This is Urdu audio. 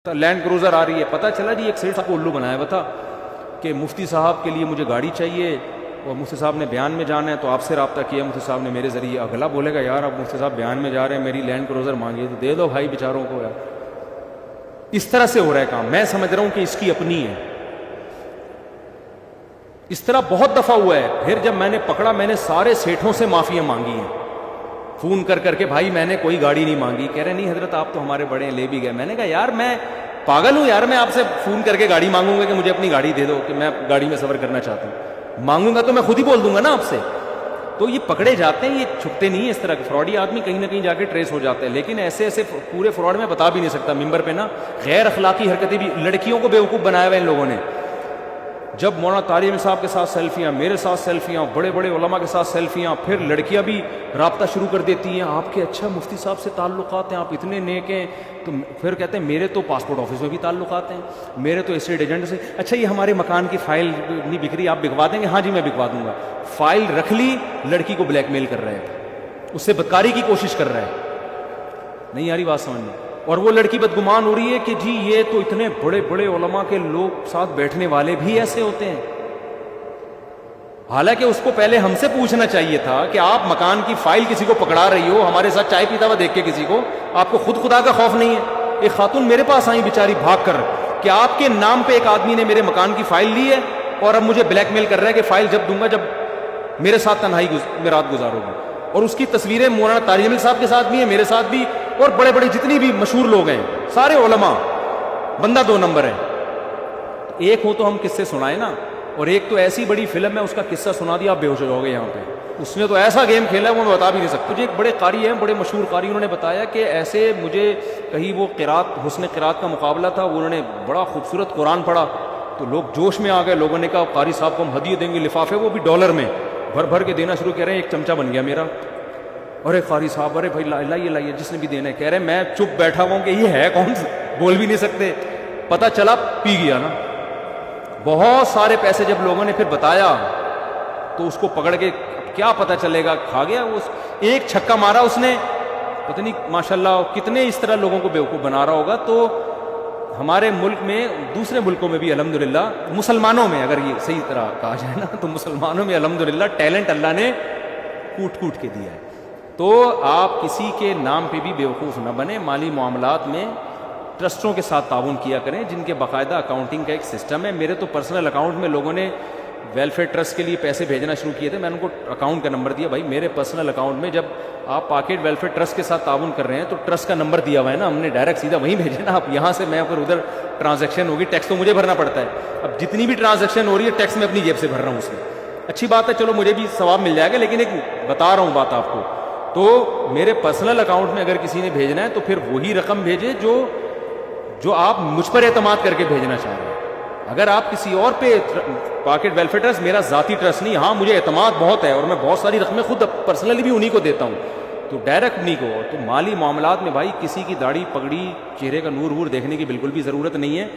لینڈ کروزر آ رہی ہے، پتہ چلا جی ایک سیٹ صاحب کو الو بنایا ہوا تھا کہ مفتی صاحب کے لیے مجھے گاڑی چاہیے اور مفتی صاحب نے بیان میں جانا ہے تو آپ سے رابطہ کیا مفتی صاحب نے میرے ذریعے۔ اگلا بولے گا یار اب مفتی صاحب بیان میں جا رہے ہیں، میری لینڈ کروزر مانگی تو دے دو بھائی بیچاروں کو یار۔ اس طرح سے ہو رہا ہے کام، میں سمجھ رہا ہوں کہ اس کی اپنی ہے۔ اس طرح بہت دفعہ ہوا ہے۔ پھر جب میں نے پکڑا، میں نے سارے سیٹھوں سے معافیاں مانگی ہیں فون کر کر کے، بھائی میں نے کوئی گاڑی نہیں مانگی۔ کہہ رہے نہیں حضرت آپ تو ہمارے بڑے ہیں، لے بھی گئے۔ میں نے کہا یار میں پاگل ہوں یار، میں آپ سے فون کر کے گاڑی مانگوں گا کہ مجھے اپنی گاڑی دے دو کہ میں گاڑی میں سفر کرنا چاہتا ہوں؟ مانگوں گا تو میں خود ہی بول دوں گا نا آپ سے۔ تو یہ پکڑے جاتے ہیں، یہ چھپتے نہیں ہیں اس طرح کے فراڈی آدمی، کہیں نہ کہیں جا کے ٹریس ہو جاتے ہیں۔ لیکن ایسے ایسے پورے فراڈ میں بتا بھی نہیں سکتا ممبر پہ نا، غیر اخلاقی حرکتیں بھی، لڑکیوں کو بیوقوف بنایا ہوا ان لوگوں نے۔ جب مولانا طارق عامر صاحب کے ساتھ سیلفیاں، میرے ساتھ سیلفیاں، بڑے بڑے علماء کے ساتھ سیلفیاں، پھر لڑکیاں بھی رابطہ شروع کر دیتی ہیں، آپ کے اچھا مفتی صاحب سے تعلقات ہیں، آپ اتنے نیک ہیں، تو پھر کہتے ہیں میرے تو پاسپورٹ آفس میں بھی تعلقات ہیں، میرے تو اسٹیٹ ایجنٹ سے، اچھا یہ ہمارے مکان کی فائل نہیں بک رہی، آپ بکوا دیں گے؟ ہاں جی میں بکوا دوں گا۔ فائل رکھ لی، لڑکی کو بلیک میل کر رہے ہیں، اس سے بدکاری کی کوشش کر رہا ہے۔ نہیں آ رہی بات سمجھ میں؟ اور وہ لڑکی بدگمان ہو رہی ہے کہ جی یہ تو اتنے بڑے بڑے علماء کے لوگ ساتھ بیٹھنے والے بھی ایسے ہوتے ہیں۔ حالانکہ اس کو پہلے ہم سے پوچھنا چاہیے تھا کہ آپ مکان کی فائل کسی کو پکڑا رہی ہو، ہمارے ساتھ چائے پیتا ہوا دیکھ کے کسی کو، آپ کو خود خدا کا خوف نہیں ہے؟ ایک خاتون میرے پاس آئی بیچاری بھاگ کر کہ آپ کے نام پہ ایک آدمی نے میرے مکان کی فائل لی ہے اور اب مجھے بلیک میل کر رہا ہے کہ فائل جب دوں گا جب میرے ساتھ تنہائی میں رات گزارو گی۔ اور اس کی تصویریں مولانا طارق عامر صاحب کے ساتھ بھی ہیں، میرے ساتھ بھی، اور بڑے بڑے جتنی بھی مشہور لوگ ہیں، سارے علماء، بندہ دو نمبر ہے۔ ایک ہو تو ہم قصے سنائے نا، اور ایک تو ایسی بڑی فلم ہے، اس کا قصہ سنا دیا آپ بے ہوش ہو جاؤ گے یہاں پہ۔ اس نے تو ایسا گیم کھیلا ہے وہ میں بتا بھی نہیں سکتا۔ مجھے ایک بڑے قاری ہیں، بڑے مشہور قاری، انہوں نے بتایا کہ ایسے مجھے کہیں وہ قرات، حسن قرات کا مقابلہ تھا، انہوں نے بڑا خوبصورت قرآن پڑھا تو لوگ جوش میں آ گئے، لوگوں نے کہا قاری صاحب کو ہم ہدیہ دیں گے، لفافے وہ بھی ڈالر میں بھر بھر کے دینا شروع کر رہے ہیں۔ ایک چمچہ بن گیا میرا، ارے قاری صاحب، ارے بھائی لائیے لائیے جس نے بھی دینا ہے۔ کہہ رہے میں چپ بیٹھا ہوں کہ یہ ہے کون، بول بھی نہیں سکتے۔ پتہ چلا پی گیا نا۔ بہت سارے پیسے جب لوگوں نے پھر بتایا تو اس کو پکڑ کے کیا پتہ چلے گا، کھا گیا وہ۔ ایک چھکا مارا اس نے، پتہ نہیں ماشاءاللہ کتنے اس طرح لوگوں کو بیوقوف بنا رہا ہوگا۔ تو ہمارے ملک میں، دوسرے ملکوں میں بھی الحمدللہ، مسلمانوں میں اگر یہ صحیح طرح کہا جائے نا تو مسلمانوں میں الحمدللہ ٹیلنٹ اللہ نے کوٹ کوٹ کے دیا ہے۔ تو آپ کسی کے نام پہ بھی بیوقوف نہ بنیں، مالی معاملات میں ٹرسٹوں کے ساتھ تعاون کیا کریں جن کے باقاعدہ اکاؤنٹنگ کا ایک سسٹم ہے۔ میرے تو پرسنل اکاؤنٹ میں لوگوں نے ویلفیئر ٹرسٹ کے لیے پیسے بھیجنا شروع کیے تھے، میں نے ان کو اکاؤنٹ کا نمبر دیا، بھائی میرے پرسنل اکاؤنٹ میں جب آپ پاکٹ ویلفیئر ٹرسٹ کے ساتھ تعاون کر رہے ہیں تو ٹرسٹ کا نمبر دیا ہوا ہے نا، ہم نے ڈائریکٹ سیدھا وہیں بھیجے نا۔ آپ یہاں سے میں اگر ادھر ٹرانزیکشن ہوگی، ٹیکس تو مجھے بھرنا پڑتا ہے، اب جتنی بھی ٹرانزیکشن ہو رہی ہے ٹیکس میں اپنی جیب سے بھر رہا ہوں اس میں۔ اچھی بات ہے، چلو مجھے بھی ثواب مل جائے گا، لیکن ایک بتا رہا ہوں بات آپ کو۔ تو میرے پرسنل اکاؤنٹ میں اگر کسی نے بھیجنا ہے تو پھر وہی رقم بھیجے جو آپ مجھ پر اعتماد کر کے بھیجنا چاہ رہے ہیں۔ اگر آپ کسی اور پہ، پاکٹ ویلفیئر ٹرسٹ میرا ذاتی ٹرسٹ نہیں، ہاں مجھے اعتماد بہت ہے اور میں بہت ساری رقمیں خود پرسنلی بھی انہی کو دیتا ہوں، تو ڈائریکٹ انہی کو۔ تو مالی معاملات میں بھائی کسی کی داڑھی پگڑی، چہرے کا نور وور دیکھنے کی بالکل بھی ضرورت نہیں ہے۔